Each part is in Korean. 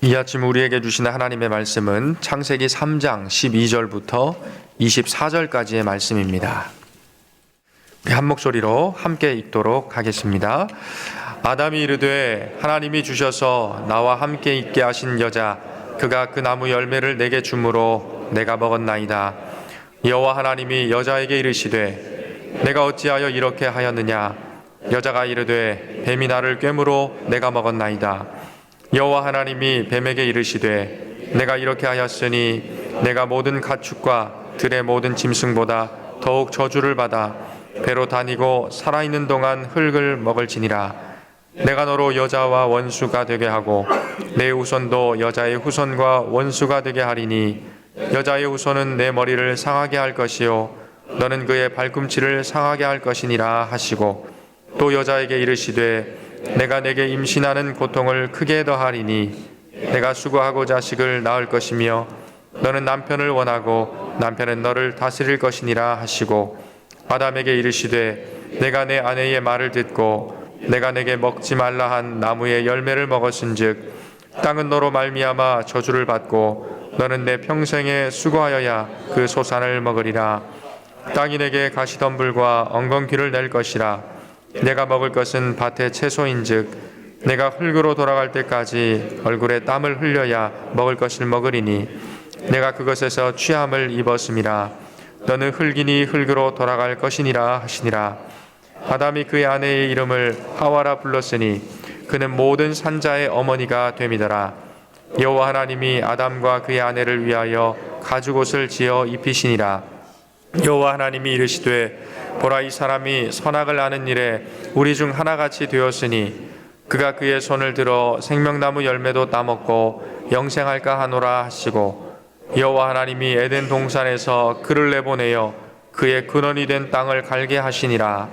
이 아침 우리에게 주시는 하나님의 말씀은 창세기 3장 12절부터 24절까지의 말씀입니다. 한 목소리로 함께 읽도록 하겠습니다. 아담이 이르되 하나님이 주셔서 나와 함께 있게 하신 여자 그가 그 나무 열매를 내게 주므로 내가 먹었나이다. 여호와 하나님이 여자에게 이르시되 내가 어찌하여 이렇게 하였느냐. 여자가 이르되 뱀이 나를 꿰므로 내가 먹었나이다. 여호와 하나님이 뱀에게 이르시되 내가 이렇게 하였으니 내가 모든 가축과 들의 모든 짐승보다 더욱 저주를 받아 배로 다니고 살아있는 동안 흙을 먹을지니라. 내가 너로 여자와 원수가 되게 하고 내 후손도 여자의 후손과 원수가 되게 하리니 여자의 후손은 내 머리를 상하게 할 것이요 너는 그의 발꿈치를 상하게 할 것이니라 하시고 또 여자에게 이르시되 내가 내게 임신하는 고통을 크게 더하리니 내가 수고하고 자식을 낳을 것이며 너는 남편을 원하고 남편은 너를 다스릴 것이니라 하시고 아담에게 이르시되 내가 내 아내의 말을 듣고 내가 내게 먹지 말라 한 나무의 열매를 먹었은즉 땅은 너로 말미암아 저주를 받고 너는 내 평생에 수고하여야 그 소산을 먹으리라. 땅이 내게 가시덤불과 엉겅퀴를 낼 것이라. 내가 먹을 것은 밭의 채소인즉 내가 흙으로 돌아갈 때까지 얼굴에 땀을 흘려야 먹을 것을 먹으리니 내가 그것에서 취함을 입었음이라. 너는 흙이니 흙으로 돌아갈 것이니라 하시니라. 아담이 그의 아내의 이름을 하와라 불렀으니 그는 모든 산자의 어머니가 됨이더라. 여호와 하나님이 아담과 그의 아내를 위하여 가죽옷을 지어 입히시니라. 여호와 하나님이 이르시되 보라 이 사람이 선악을 아는 일에 우리 중 하나같이 되었으니 그가 그의 손을 들어 생명나무 열매도 따먹고 영생할까 하노라 하시고 여호와 하나님이 에덴 동산에서 그를 내보내어 그의 근원이 된 땅을 갈게 하시니라.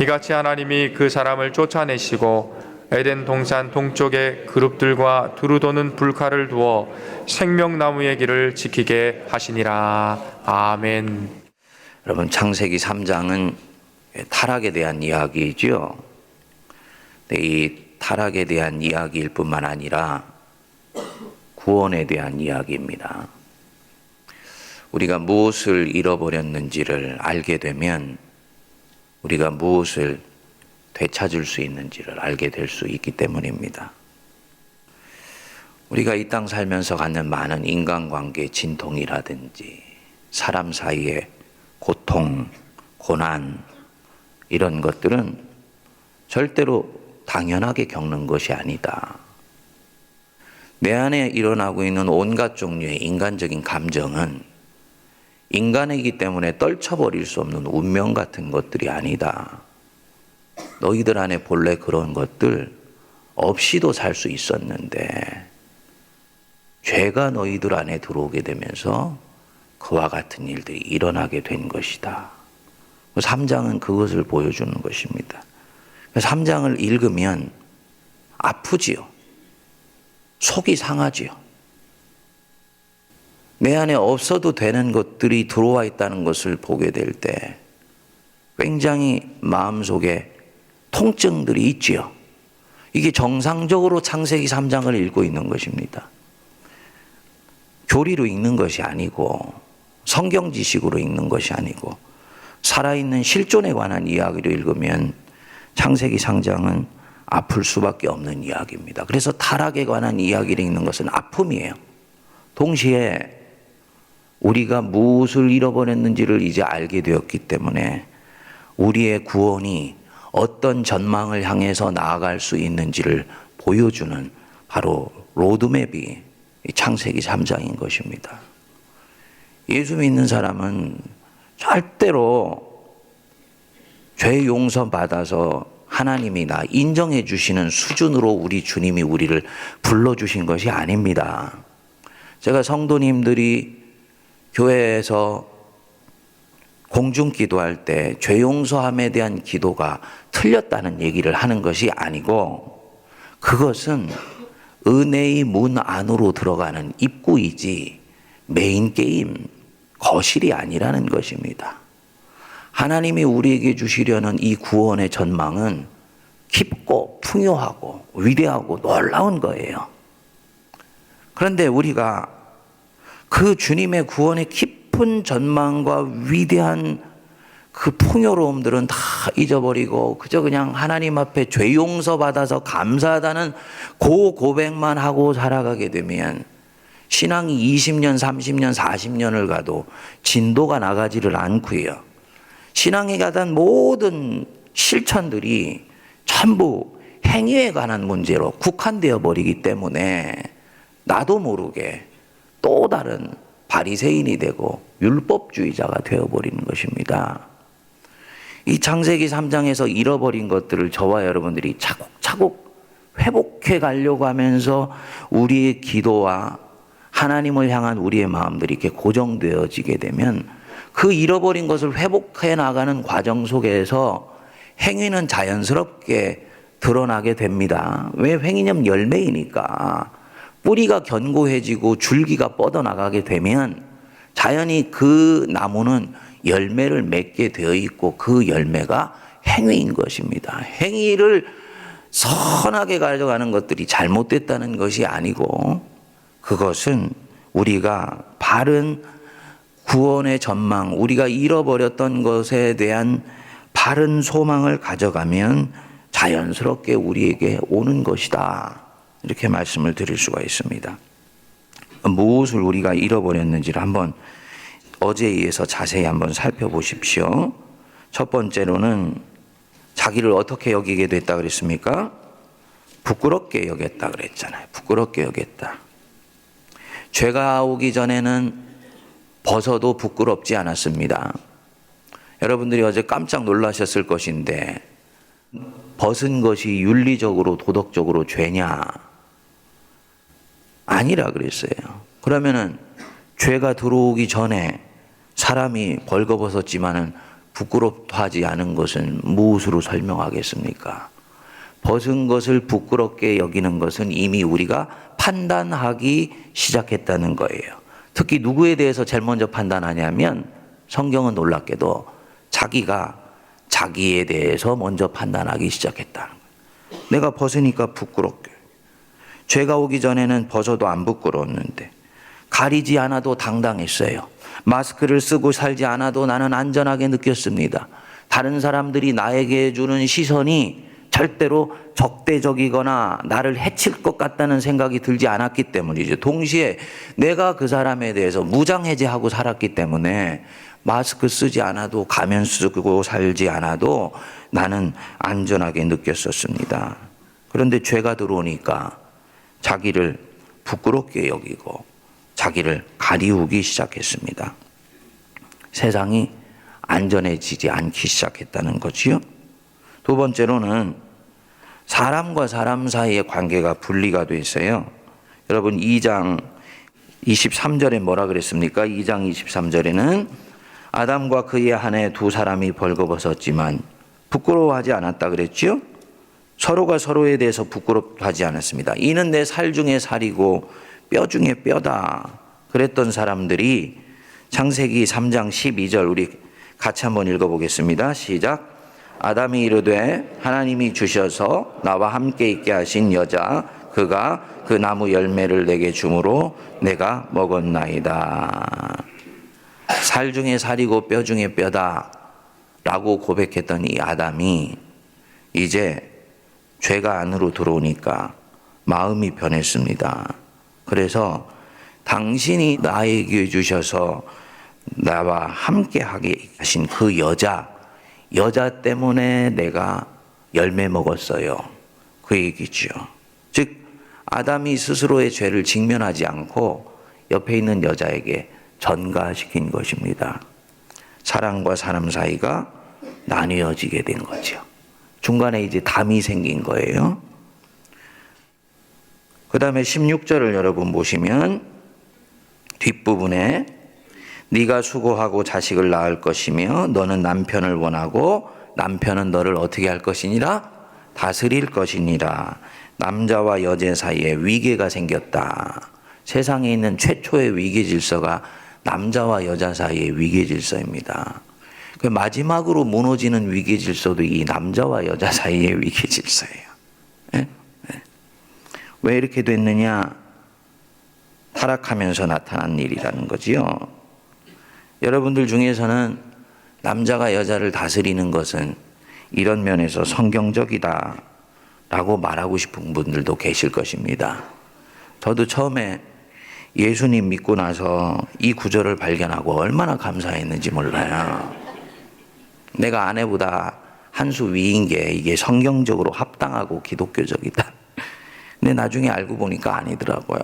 이같이 하나님이 그 사람을 쫓아내시고 에덴 동산 동쪽에 그룹들과 두루 도는 불칼을 두어 생명나무의 길을 지키게 하시니라. 아멘. 여러분, 창세기 3장은 타락에 대한 이야기죠. 이 타락에 대한 이야기일 뿐만 아니라 구원에 대한 이야기입니다. 우리가 무엇을 잃어버렸는지를 알게 되면 우리가 무엇을 되찾을 수 있는지를 알게 될 수 있기 때문입니다. 우리가 이 땅 살면서 갖는 많은 인간관계 진통이라든지 사람 사이의 고통, 고난 이런 것들은 절대로 당연하게 겪는 것이 아니다. 내 안에 일어나고 있는 온갖 종류의 인간적인 감정은 인간이기 때문에 떨쳐버릴 수 없는 운명 같은 것들이 아니다. 너희들 안에 본래 그런 것들 없이도 살 수 있었는데 죄가 너희들 안에 들어오게 되면서 그와 같은 일들이 일어나게 된 것이다. 3장은 그것을 보여주는 것입니다. 3장을 읽으면 아프지요. 속이 상하지요. 내 안에 없어도 되는 것들이 들어와 있다는 것을 보게 될 때 굉장히 마음속에 통증들이 있지요. 이게 정상적으로 창세기 3장을 읽고 있는 것입니다. 교리로 읽는 것이 아니고 성경 지식으로 읽는 것이 아니고 살아있는 실존에 관한 이야기로 읽으면 창세기 3장은 아플 수밖에 없는 이야기입니다. 그래서 타락에 관한 이야기를 읽는 것은 아픔이에요. 동시에 우리가 무엇을 잃어버렸는지를 이제 알게 되었기 때문에 우리의 구원이 어떤 전망을 향해서 나아갈 수 있는지를 보여주는 바로 로드맵이 창세기 3장인 것입니다. 예수 믿는 사람은 절대로 죄 용서 받아서 하나님이 나 인정해 주시는 수준으로 우리 주님이 우리를 불러주신 것이 아닙니다. 제가 성도님들이 교회에서 공중 기도할 때 죄 용서함에 대한 기도가 틀렸다는 얘기를 하는 것이 아니고 그것은 은혜의 문 안으로 들어가는 입구이지 메인 게임, 거실이 아니라는 것입니다. 하나님이 우리에게 주시려는 이 구원의 전망은 깊고 풍요하고 위대하고 놀라운 거예요. 그런데 우리가 그 주님의 구원의 깊은 전망과 위대한 그 풍요로움들은 다 잊어버리고 그저 그냥 하나님 앞에 죄 용서 받아서 감사하다는 그 고백만 하고 살아가게 되면 신앙이 20년, 30년, 40년을 가도 진도가 나가지를 않고요. 신앙에 가던 모든 실천들이 전부 행위에 관한 문제로 국한되어 버리기 때문에 나도 모르게 또 다른 바리새인이 되고 율법주의자가 되어버리는 것입니다. 이 창세기 3장에서 잃어버린 것들을 저와 여러분들이 차곡차곡 회복해 가려고 하면서 우리의 기도와 하나님을 향한 우리의 마음들이 이렇게 고정되어지게 되면 그 잃어버린 것을 회복해 나가는 과정 속에서 행위는 자연스럽게 드러나게 됩니다. 왜? 행위는 열매이니까. 뿌리가 견고해지고 줄기가 뻗어나가게 되면 자연히 그 나무는 열매를 맺게 되어 있고 그 열매가 행위인 것입니다. 행위를 선하게 가져가는 것들이 잘못됐다는 것이 아니고 그것은 우리가 바른 구원의 전망, 우리가 잃어버렸던 것에 대한 바른 소망을 가져가면 자연스럽게 우리에게 오는 것이다. 이렇게 말씀을 드릴 수가 있습니다. 무엇을 우리가 잃어버렸는지를 한번 어제에 의해서 자세히 한번 살펴보십시오. 첫 번째로는 자기를 어떻게 여기게 됐다 그랬습니까? 부끄럽게 여겼다 그랬잖아요. 부끄럽게 여겼다. 죄가 오기 전에는 벗어도 부끄럽지 않았습니다. 여러분들이 어제 깜짝 놀라셨을 것인데 벗은 것이 윤리적으로 도덕적으로 죄냐? 아니라 그랬어요. 그러면은 죄가 들어오기 전에 사람이 벌거벗었지만은 부끄럽하지 않은 것은 무엇으로 설명하겠습니까? 벗은 것을 부끄럽게 여기는 것은 이미 우리가 판단하기 시작했다는 거예요. 특히 누구에 대해서 제일 먼저 판단하냐면 성경은 놀랍게도 자기가 자기에 대해서 먼저 판단하기 시작했다는 거예요. 내가 벗으니까 부끄럽게. 죄가 오기 전에는 벗어도 안 부끄러웠는데 가리지 않아도 당당했어요. 마스크를 쓰고 살지 않아도 나는 안전하게 느꼈습니다. 다른 사람들이 나에게 주는 시선이 절대로 적대적이거나 나를 해칠 것 같다는 생각이 들지 않았기 때문이죠. 동시에 내가 그 사람에 대해서 무장해제하고 살았기 때문에 마스크 쓰지 않아도 가면 쓰고 살지 않아도 나는 안전하게 느꼈었습니다. 그런데 죄가 들어오니까 자기를 부끄럽게 여기고 자기를 가리우기 시작했습니다. 세상이 안전해지지 않기 시작했다는 거지요. 두 번째로는 사람과 사람 사이의 관계가 분리가 돼 있어요. 여러분 2장 23절에 뭐라 그랬습니까? 2장 23절에는 아담과 그의 아내 두 사람이 벌거벗었지만 부끄러워하지 않았다 그랬죠? 서로가 서로에 대해서 부끄럽하지 않았습니다. 이는 내 살 중에 살이고 뼈 중에 뼈다. 그랬던 사람들이 창세기 3장 12절 우리 같이 한번 읽어보겠습니다. 시작. 아담이 이르되 하나님이 주셔서 나와 함께 있게 하신 여자 그가 그 나무 열매를 내게 주므로 내가 먹었나이다. 살 중에 살이고 뼈 중에 뼈다 라고 고백했던 이 아담이 이제 죄가 안으로 들어오니까 마음이 변했습니다. 그래서 당신이 나에게 주셔서 나와 함께 하게 하신 그 여자 때문에 내가 열매 먹었어요. 그 얘기죠. 즉 아담이 스스로의 죄를 직면하지 않고 옆에 있는 여자에게 전가시킨 것입니다. 사람과 사람 사이가 나뉘어지게 된 거죠. 중간에 이제 담이 생긴 거예요. 그 다음에 16절을 여러분 보시면 뒷부분에 네가 수고하고 자식을 낳을 것이며 너는 남편을 원하고 남편은 너를 어떻게 할 것이니라? 다스릴 것이니라. 남자와 여자 사이에 위계가 생겼다. 세상에 있는 최초의 위계 질서가 남자와 여자 사이의 위계 질서입니다. 그 마지막으로 무너지는 위계 질서도 이 남자와 여자 사이의 위계 질서예요. 네? 왜 이렇게 됐느냐? 타락하면서 나타난 일이라는 거지요. 여러분들 중에서는 남자가 여자를 다스리는 것은 이런 면에서 성경적이다 라고 말하고 싶은 분들도 계실 것입니다. 저도 처음에 예수님 믿고 나서 이 구절을 발견하고 얼마나 감사했는지 몰라요. 내가 아내보다 한 수 위인 게 이게 성경적으로 합당하고 기독교적이다. 근데 나중에 알고 보니까 아니더라고요.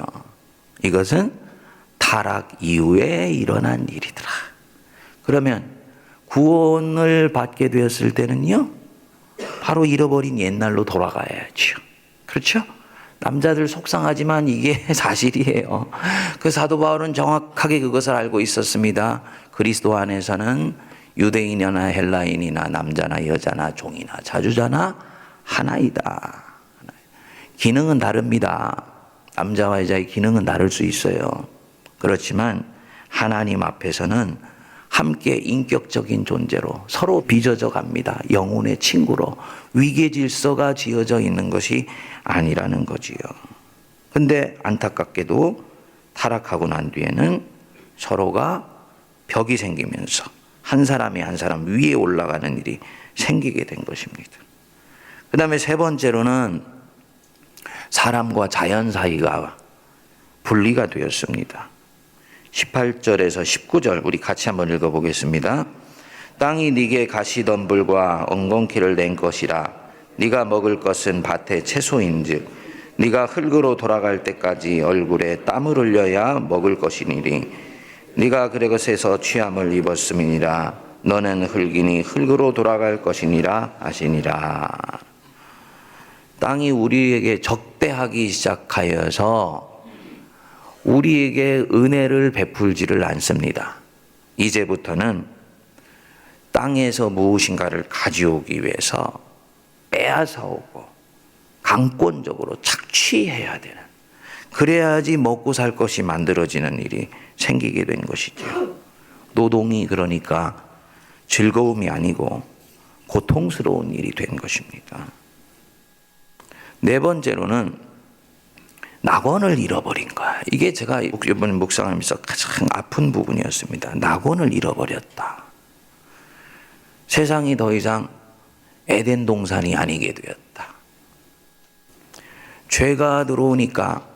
이것은 타락 이후에 일어난 일이더라. 그러면 구원을 받게 되었을 때는요, 바로 잃어버린 옛날로 돌아가야죠. 그렇죠? 남자들 속상하지만 이게 사실이에요. 그 사도 바울은 정확하게 그것을 알고 있었습니다. 그리스도 안에서는 유대인이나 헬라인이나 남자나 여자나 종이나 자주자나 하나이다. 기능은 다릅니다. 남자와 여자의 기능은 다를 수 있어요. 그렇지만 하나님 앞에서는 함께 인격적인 존재로 서로 빚어져 갑니다. 영혼의 친구로 위계 질서가 지어져 있는 것이 아니라는 거지요. 근데 안타깝게도 타락하고 난 뒤에는 서로가 벽이 생기면서 한 사람이 한 사람 위에 올라가는 일이 생기게 된 것입니다. 그 다음에 세 번째로는 사람과 자연 사이가 분리가 되었습니다. 18절에서 19절 우리 같이 한번 읽어보겠습니다. 땅이 네게 가시덤불과 엉겅퀴를 낸 것이라. 네가 먹을 것은 밭의 채소인즉 네가 흙으로 돌아갈 때까지 얼굴에 땀을 흘려야 먹을 것이니리. 네가 그것에서 취함을 입었음이니라. 너는 흙이니 흙으로 돌아갈 것이니라 하시니라. 땅이 우리에게 적대하기 시작하여서 우리에게 은혜를 베풀지를 않습니다. 이제부터는 땅에서 무엇인가를 가져오기 위해서 빼앗아오고 강권적으로 착취해야 되는, 그래야지 먹고 살 것이 만들어지는 일이 생기게 된 것이죠. 노동이 그러니까 즐거움이 아니고 고통스러운 일이 된 것입니다. 네 번째로는 낙원을 잃어버린 거야. 이게 제가 이번 묵상하면서 가장 아픈 부분이었습니다. 낙원을 잃어버렸다. 세상이 더 이상 에덴 동산이 아니게 되었다. 죄가 들어오니까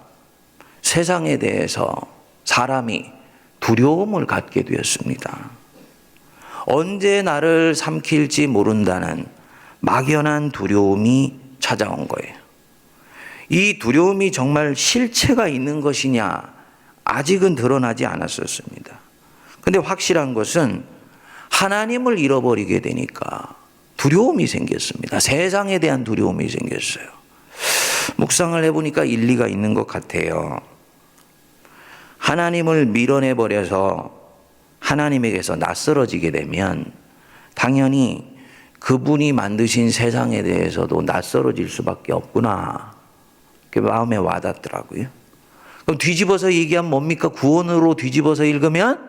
세상에 대해서 사람이 두려움을 갖게 되었습니다. 언제 나를 삼킬지 모른다는 막연한 두려움이 찾아온 거예요. 이 두려움이 정말 실체가 있는 것이냐 아직은 드러나지 않았었습니다. 근데 확실한 것은 하나님을 잃어버리게 되니까 두려움이 생겼습니다. 세상에 대한 두려움이 생겼어요. 묵상을 해보니까 일리가 있는 것 같아요. 하나님을 밀어내버려서 하나님에게서 낯설어지게 되면 당연히 그분이 만드신 세상에 대해서도 낯설어질 수밖에 없구나. 그게 마음에 와닿더라고요. 그럼 뒤집어서 얘기하면 뭡니까? 구원으로 뒤집어서 읽으면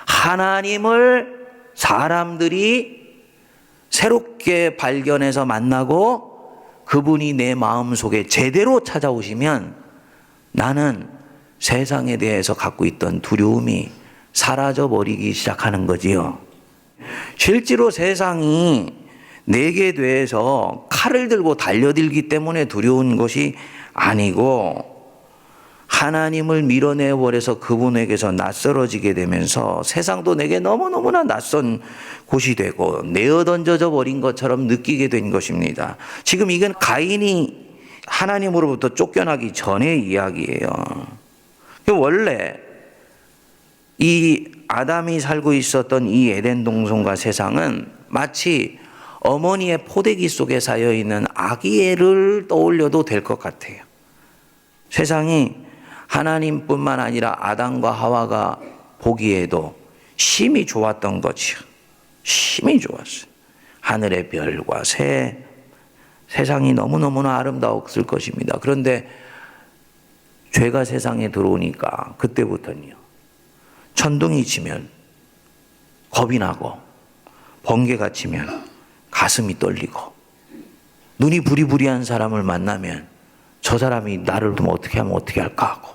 하나님을 사람들이 새롭게 발견해서 만나고 그분이 내 마음속에 제대로 찾아오시면 나는 세상에 대해서 갖고 있던 두려움이 사라져버리기 시작하는 거지요. 실제로 세상이 내게 대해서 칼을 들고 달려들기 때문에 두려운 것이 아니고 하나님을 밀어내버려서 그분에게서 낯설어지게 되면서 세상도 내게 너무너무나 낯선 곳이 되고 내어던져져 버린 것처럼 느끼게 된 것입니다. 지금 이건 가인이 하나님으로부터 쫓겨나기 전의 이야기예요. 원래 이 아담이 살고 있었던 이 에덴 동산과 세상은 마치 어머니의 포대기 속에 쌓여 있는 아기애를 떠올려도 될 것 같아요. 세상이 하나님뿐만 아니라 아담과 하와가 보기에도 심히 좋았던 거지요. 심히 좋았어요. 하늘의 별과 새, 세상이 너무너무나 아름다웠을 것입니다. 그런데 죄가 세상에 들어오니까 그때부터는요, 천둥이 치면 겁이 나고 번개가 치면 가슴이 떨리고 눈이 부리부리한 사람을 만나면 저 사람이 나를 좀 어떻게 하면 어떻게 할까 하고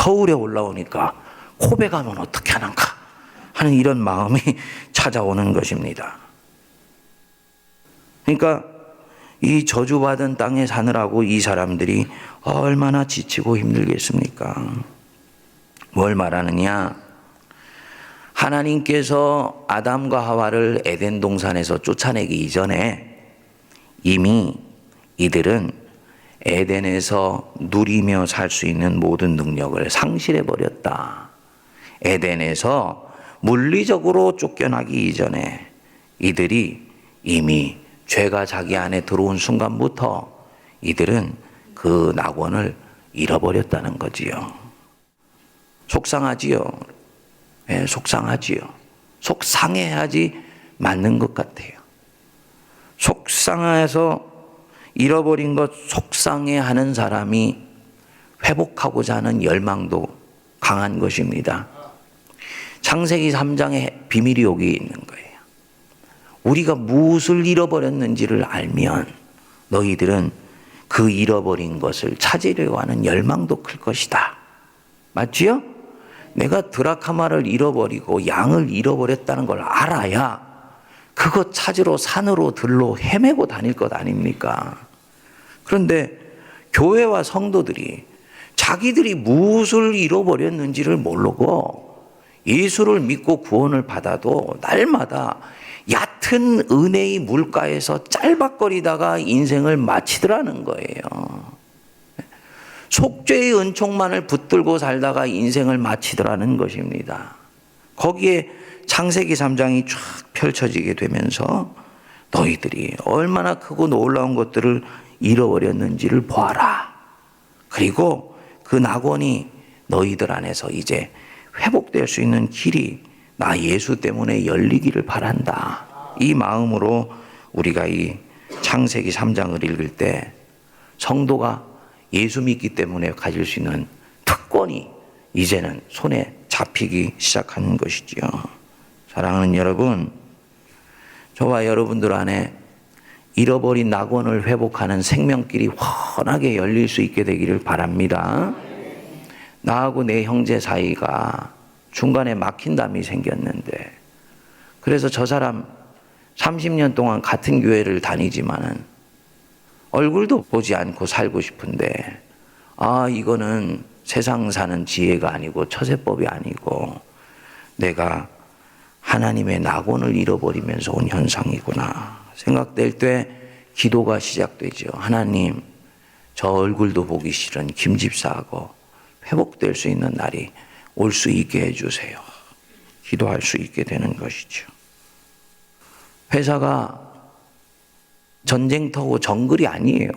서울에 올라오니까 고백하면 어떻게 하는가 하는 이런 마음이 찾아오는 것입니다. 그러니까 이 저주받은 땅에 사느라고 이 사람들이 얼마나 지치고 힘들겠습니까? 뭘 말하느냐? 하나님께서 아담과 하와를 에덴 동산에서 쫓아내기 이전에 이미 이들은 에덴에서 누리며 살 수 있는 모든 능력을 상실해 버렸다. 에덴에서 물리적으로 쫓겨나기 이전에 이들이 이미 죄가 자기 안에 들어온 순간부터 이들은 그 낙원을 잃어버렸다는 거지요. 속상하지요. 네, 속상하지요. 속상해야지 맞는 것 같아요. 속상해서 잃어버린 것 속상해하는 사람이 회복하고자 하는 열망도 강한 것입니다. 창세기 3장에 비밀이 여기 있는 거예요. 우리가 무엇을 잃어버렸는지를 알면 너희들은 그 잃어버린 것을 찾으려고 하는 열망도 클 것이다. 맞지요? 내가 드라카마를 잃어버리고 양을 잃어버렸다는 걸 알아야 그것 찾으러 산으로 들로 헤매고 다닐 것 아닙니까? 그런데 교회와 성도들이 자기들이 무엇을 잃어버렸는지를 모르고 예수를 믿고 구원을 받아도 날마다 얕은 은혜의 물가에서 짤박거리다가 인생을 마치더라는 거예요. 속죄의 은총만을 붙들고 살다가 인생을 마치더라는 것입니다. 거기에 창세기 3장이 쫙 펼쳐지게 되면서 너희들이 얼마나 크고 놀라운 것들을 잃어버렸는지를 보아라. 그리고 그 낙원이 너희들 안에서 이제 회복될 수 있는 길이 나 예수 때문에 열리기를 바란다. 이 마음으로 우리가 이 창세기 3장을 읽을 때 성도가 예수 믿기 때문에 가질 수 있는 특권이 이제는 손에 잡히기 시작하는 것이지요. 사랑하는 여러분, 저와 여러분들 안에 잃어버린 낙원을 회복하는 생명길이 훤하게 열릴 수 있게 되기를 바랍니다. 나하고 내 형제 사이가 중간에 막힌담이 생겼는데, 그래서 저 사람 30년 동안 같은 교회를 다니지만은 얼굴도 보지 않고 살고 싶은데, 이거는 세상 사는 지혜가 아니고 처세법이 아니고 내가 하나님의 낙원을 잃어버리면서 온 현상이구나 생각될 때 기도가 시작되죠. 하나님, 저 얼굴도 보기 싫은 김 집사하고 회복될 수 있는 날이 올 수 있게 해주세요. 기도할 수 있게 되는 것이죠. 회사가 전쟁터고 정글이 아니에요.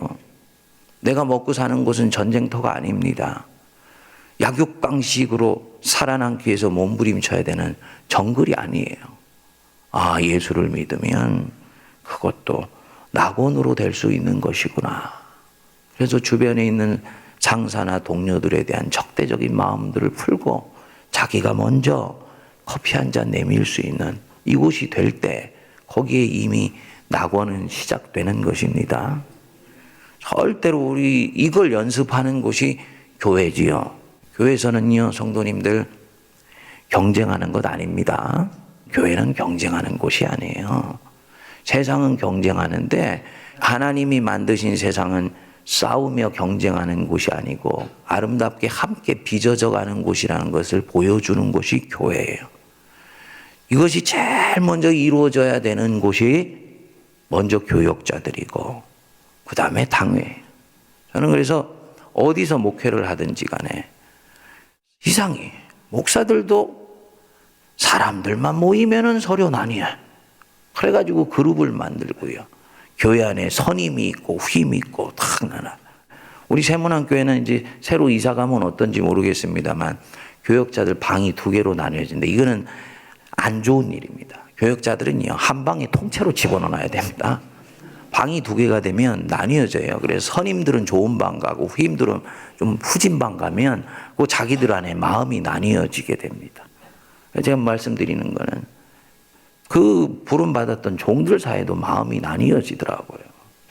내가 먹고 사는 곳은 전쟁터가 아닙니다. 약육강식으로 살아남기 위해서 몸부림쳐야 되는 정글이 아니에요. 예수를 믿으면 그것도 낙원으로 될 수 있는 것이구나. 그래서 주변에 있는 상사나 동료들에 대한 적대적인 마음들을 풀고 자기가 먼저 커피 한 잔 내밀 수 있는 이곳이 될 때 거기에 이미 낙원은 시작되는 것입니다. 절대로 우리 이걸 연습하는 곳이 교회지요. 교회에서는요, 성도님들 경쟁하는 것 아닙니다. 교회는 경쟁하는 곳이 아니에요. 세상은 경쟁하는데 하나님이 만드신 세상은 싸우며 경쟁하는 곳이 아니고 아름답게 함께 빚어져 가는 곳이라는 것을 보여주는 곳이 교회예요. 이것이 제일 먼저 이루어져야 되는 곳이 먼저 교역자들이고 그 다음에 당회예요. 저는 그래서 어디서 목회를 하든지 간에 이상해. 목사들도 사람들만 모이면은 서로 나뉘어. 그래가지고 그룹을 만들고요. 교회 안에 선임이 있고 후임이 있고 탁 나눠. 우리 세문안교회는 이제 새로 이사 가면 어떤지 모르겠습니다만 교역자들 방이 2개로 나뉘어진데 이거는 안 좋은 일입니다. 교역자들은요, 한 방에 통째로 집어넣어야 됩니다. 방이 2개가 되면 나뉘어져요. 그래서 선임들은 좋은 방 가고 후임들은 좀 후진 방 가면 그 자기들 안에 마음이 나뉘어지게 됩니다. 제가 말씀드리는 거는 그 부름받았던 종들 사이에도 마음이 나뉘어지더라고요.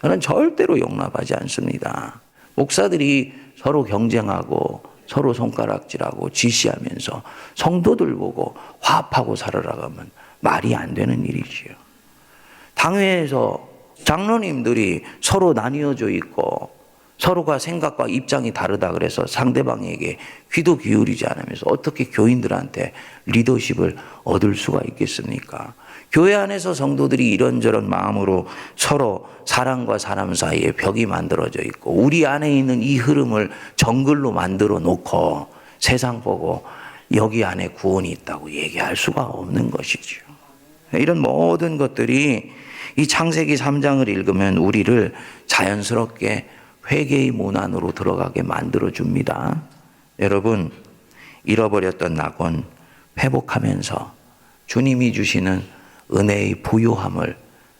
저는 절대로 용납하지 않습니다. 목사들이 서로 경쟁하고 서로 손가락질하고 지시하면서 성도들 보고 화합하고 살아가면 말이 안 되는 일이지요. 당회에서 장로님들이 서로 나뉘어져 있고 서로가 생각과 입장이 다르다 그래서 상대방에게 귀도 기울이지 않으면서 어떻게 교인들한테 리더십을 얻을 수가 있겠습니까? 교회 안에서 성도들이 이런저런 마음으로 서로 사람과 사람 사이에 벽이 만들어져 있고 우리 안에 있는 이 흐름을 정글로 만들어 놓고 세상 보고 여기 안에 구원이 있다고 얘기할 수가 없는 것이죠. 이런 모든 것들이 이 창세기 3장을 읽으면 우리를 자연스럽게 회개의 문 안으로 들어가게 만들어 줍니다. 여러분, 잃어버렸던 낙원 회복하면서 주님이 주시는 은혜의 부요함을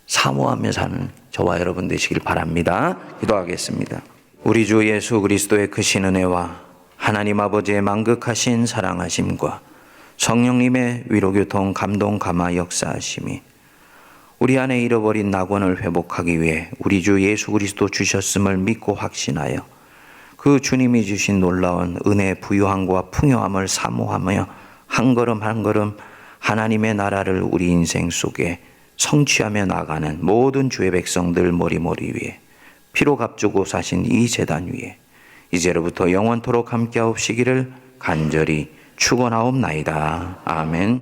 사모하며 사는 저와 여러분 되시길 바랍니다. 기도하겠습니다. 우리 주 예수 그리스도의 크신 은혜와 하나님 아버지의 만극하신 사랑하심과 성령님의 위로교통 감동 감화 역사하심이 우리 안에 잃어버린 낙원을 회복하기 위해 우리 주 예수 그리스도 주셨음을 믿고 확신하여 그 주님이 주신 놀라운 은혜의 부유함과 풍요함을 사모하며 한 걸음 한 걸음 하나님의 나라를 우리 인생 속에 성취하며 나가는 모든 주의 백성들 머리머리 위에 피로 값주고 사신 이 제단 위에 이제로부터 영원토록 함께하옵시기를 간절히 축원하옵나이다. 아멘.